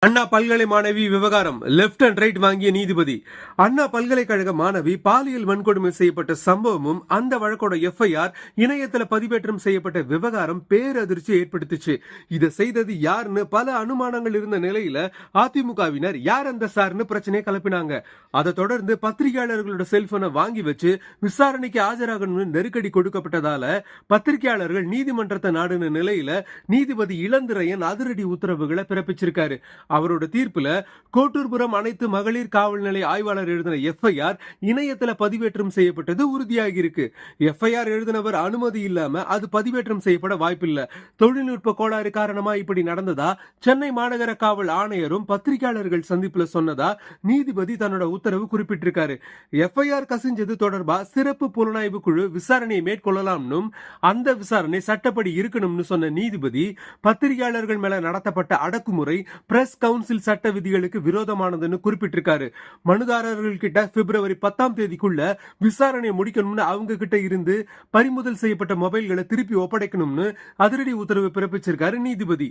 அண்ணா பல்கலை மாணவி விவகாரம் லெப்ட் அண்ட் ரைட் வாங்கிய நீதிபதி. அண்ணா பல்கலைக்கழக மாணவி பாலியல் வன்கொடுமை செய்யப்பட்ட சம்பவமும் அந்த வழக்கோட எஃப்ஐஆர் இணையத்துல பதிவேற்றம் செய்யப்பட்ட விவகாரம் பேரதிர்ச்சி ஏற்படுத்துச்சு. இதை செய்தது யாருன்னு பல அனுமானங்கள் இருந்த நிலையில அதிமுகவினர் யார் அந்த சார்னு பிரச்சனையை கிளப்பினாங்க. அதை தொடர்ந்து பத்திரிகையாளர்களோட செல்போனை வாங்கி வச்சு விசாரணைக்கு ஆஜராகணும்னு நெருக்கடி கொடுக்கப்பட்டதால பத்திரிகையாளர்கள் நீதிமன்றத்தை நாடுன நிலையில நீதிபதி இளந்திரையன் அதிரடி உத்தரவுகளை பிறப்பிச்சிருக்காரு. அவரோட தீர்ப்புல கோட்டூர்புரம் அனைத்து மகளிர் காவல் நிலைய ஆய்வாளர் எழுதின எஃப்ஐஆர் இணையத்துல பதிவேற்றம் செய்யப்பட்டது உறுதியாகி இருக்கு. எஃப்ஐஆர் எழுதினவர் அனுமதி இல்லாம அது பதிவேற்றம் செய்யப்பட வாய்ப்பில்லை. தொழில்நுட்ப கோளாறு காரணமா இப்படி நடந்ததா சென்னை மாநகர காவல் ஆணையரும் பத்திரிகையாளர்கள் சந்திப்புல சொன்னதா நீதிபதி தன்னோட உத்தரவு குறிப்பிட்டிருக்காரு. எஃப்ஐஆர் கசிஞ்சது தொடர்பா சிறப்பு புலனாய்வு குழு விசாரணையை மேற்கொள்ளலாம்னு அந்த விசாரணை சட்டப்படி இருக்கணும்னு சொன்ன நீதிபதி பத்திரிகையாளர்கள் மேல நடத்தப்பட்ட அடக்குமுறை பிரஸ் கவுன்சில் சட்ட விதிகளுக்கு விரோதமானதுன்னு குறிப்பிட்டிருக்காரு. மனுதாரர்கள் கிட்ட பிப்ரவரி 10 விசாரணை முடிக்கணும்னு அவங்க கிட்ட இருந்து பறிமுதல் செய்யப்பட்ட மொபைல்களை திருப்பி ஒப்படைக்கணும்னு அதிரடி உத்தரவு பிறப்பிச்சிருக்காரு நீதிபதி.